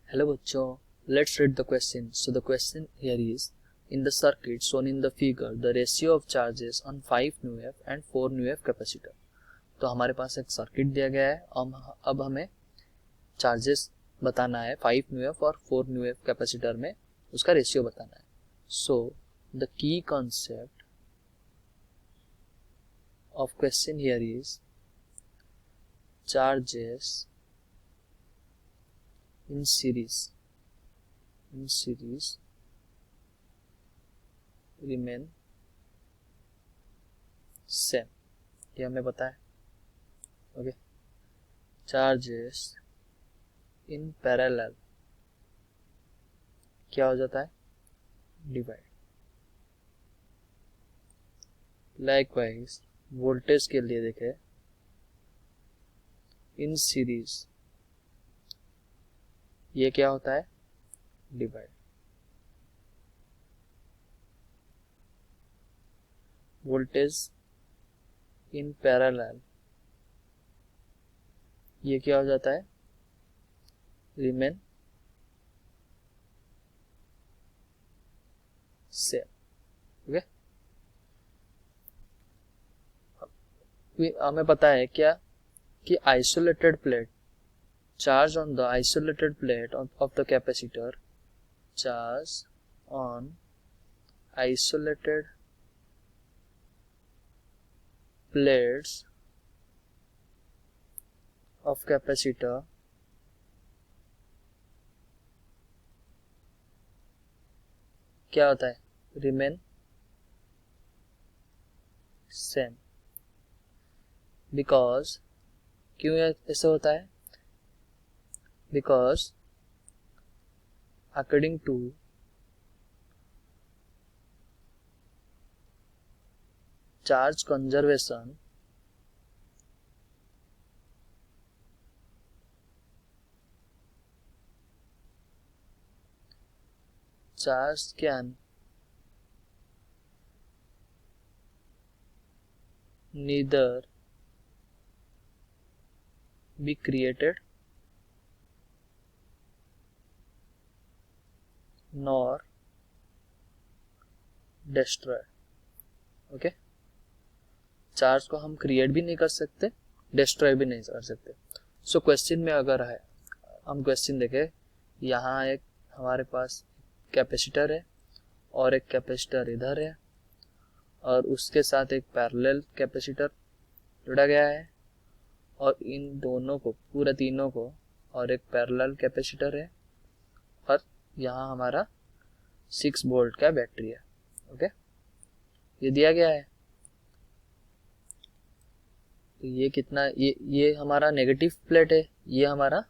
Hello बच्चों, let's read the question. So the question here is, in the circuit shown in the figure, the ratio of charges on 5 nu F and 4 nu F capacitor. तो हमारे पास एक circuit दिया गया है. अब हमें charges बताना है 5 nu F और 4 nu F कैपेसिटर में, उसका रेशियो बताना है. So the key concept of question here is charges in series remain same. ये हमें पता है. ओके. चार्जेस इन पैरेलल क्या हो जाता है? डिवाइड. लाइकवाइज वोल्टेज के लिए देखें, इन सीरीज ये क्या होता है? डिवाइड. वोल्टेज इन पैरेलल ये क्या हो जाता है? Remain same. ओके. हमें पता है क्या कि isolated plate, charge on the isolated plate of the capacitor, charge on isolated plates of capacitor क्या होता है? remain same. because क्यों ऐसा होता है? Because according to charge conservation, charge can neither be created nor destroyed. Okay. Charge को हम create भी नहीं कर सकते, डिस्ट्रॉय भी नहीं कर सकते. सो क्वेश्चन में अगर है, हम क्वेश्चन देखें, यहाँ एक हमारे पास कैपेसिटर है और एक कैपेसिटर इधर है और उसके साथ एक पैरेलल कैपेसिटर जुड़ा गया है और इन दोनों को, पूरा तीनों को, और एक पैरेलल कैपेसिटर है और यहाँ हमारा 6 वोल्ट का बैटरी है. ओके. ये दिया गया है. तो ये कितना, ये हमारा नेगेटिव प्लेट है, ये हमारा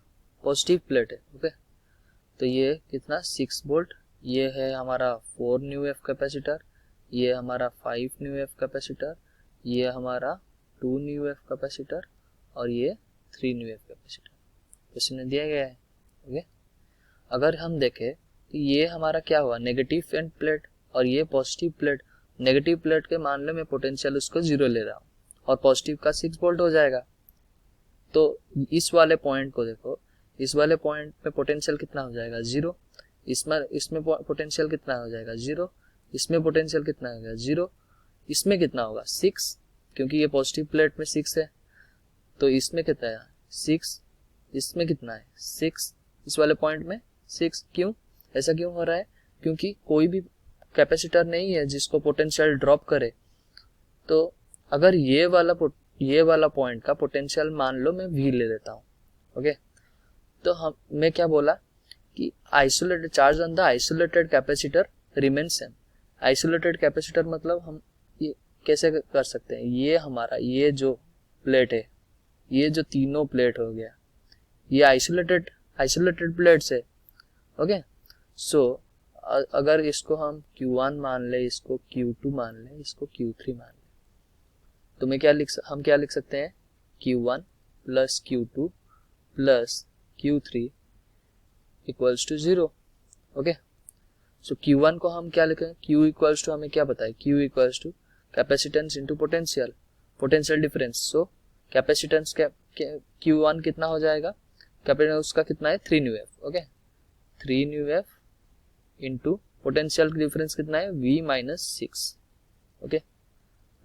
पॉजिटिव प्लेट है. ओके. तो ये कितना? 6 वोल्ट. ये है हमारा 4 nu F कैपेसिटर, ये हमारा 5 nu F कैपेसिटर, ये हमारा 2 nu F कैपेसिटर और ये 3 nu F कैपेसिटर. क्वेश्चन में दिया गया है. ओके. अगर हम देखें तो ये हमारा क्या हुआ? नेगेटिव एंड प्लेट और ये पॉजिटिव प्लेट. नेगेटिव प्लेट के मामले में पोटेंशियल उसको 0 ले रहा हूँ और पॉजिटिव का 6 वोल्ट हो जाएगा. तो इस वाले पॉइंट को देखो, इस वाले पॉइंट पे पोटेंशियल कितना हो जाएगा? 0. इसमें पोटेंशियल कितना हो जाएगा? 0. इसमें पोटेंशियल कितना हो जाएगा? 0. इसमें कितना होगा? 6, क्योंकि ये पॉजिटिव प्लेट में 6 है. तो इसमें कितना है? 6. इसमें कितना है? 6. इस वाले पॉइंट में 6. क्यों ऐसा क्यों हो रहा है? क्योंकि कोई भी कैपेसिटर नहीं है जिसको पोटेंशियल ड्रॉप करे. तो अगर ये वाला पॉइंट का पोटेंशियल मान लो मैं V ले लेता हूँ. ओके. तो मैं क्या बोला कि isolated charge on the isolated capacitor remain same. Isolated capacitor मतलब हम ये कैसे कर सकते हैं? ये हमारा ये जो प्लेट है, ये जो तीनों प्लेट हो गया, ये आइसोलेटेड प्लेट्स है. ओके. सो अगर इसको हम Q1 मान ले, इसको Q2 मान ले, इसको Q3 मान ले, तो हम क्या लिख सकते हैं? Q1 plus Q2 plus Q3 equals to 0. Okay. So Q1 को हम क्या लिखें? Q इक्वल्स टू, हमें क्या पता है? Q equals to capacitance into potential difference. So capacitance Q1 कितना हो जाएगा? कैपेसिटेंस उसका कितना है? 3 nu F. Okay. 3 new F into potential difference कितना है V minus 6, okay,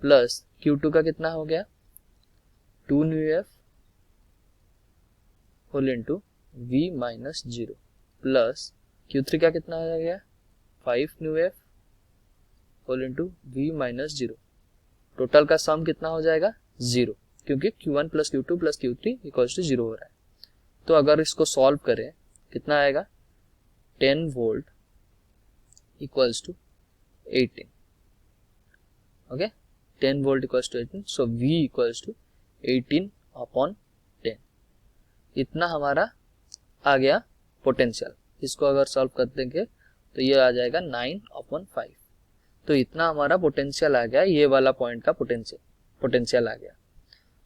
plus Q2 का कितना हो गया 2 mu F whole into V minus 0, plus Q3 का कितना हो गया 5 mu F whole into V minus 0। Total का सम कितना हो जाएगा 0, क्योंकि Q1 plus Q2 plus Q3 equals to 0 हो रहा है। तो अगर इसको सॉल्व करें कितना आएगा 10 volt equals to 18, okay, 10 volt equals to 18, so V equals to 18 upon 10। इतना हमारा आ गया पोटेंशियल। इसको अगर सॉल्व कर देंगे तो ये आ जाएगा 9 अपॉन 5। तो इतना हमारा पोटेंशियल आ गया, ये वाला पॉइंट का पोटेंशियल आ गया।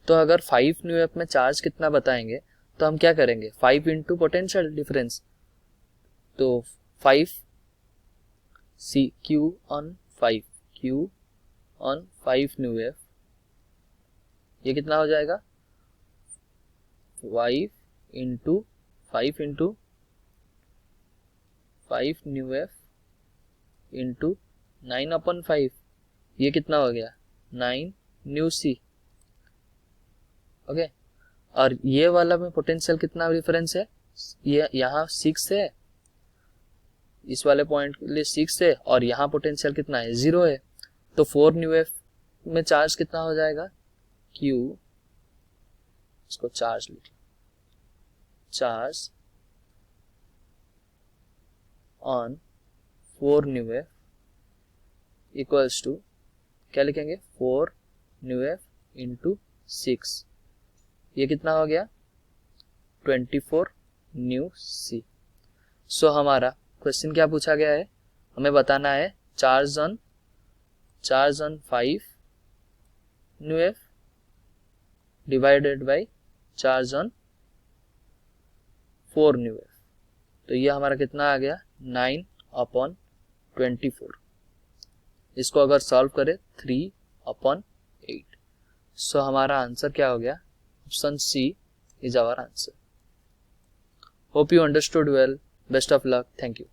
तो अगर 5 न्यू एफ में चार्ज कितना बताएंगे तो हम क्या करेंगे 5 इंटू पोटेंशियल डिफरेंस, तो 5 सी Q ऑन 5 न्यू एफ, ये कितना हो जाएगा 5 into 5 mu F into 9 upon 5, ये कितना हो गया 9 न्यू सी, ओके। और ये वाला में पोटेंशियल कितना डिफरेंस है, ये यहाँ 6 है, इस वाले पॉइंट के लिए 6 है, और यहाँ पोटेंशियल कितना है 0 है। तो 4 न्यू एफ में चार्ज कितना हो जाएगा Q, इसको चार्ज लिख, charge on 4 mu F equals to क्या लिखेंगे 4 न्यू एफ इंटू 6, ये कितना हो गया 24 न्यू सी। सो हमारा क्वेश्चन क्या पूछा गया है, हमें बताना है charge on 5 mu F divided by charge on 4 mu F. तो ये हमारा कितना आ गया 9 अपॉन 24। इसको अगर सॉल्व करें 3 अपॉन 8। सो हमारा आंसर क्या हो गया, option C is our answer. Hope you understood well, best of luck, thank you.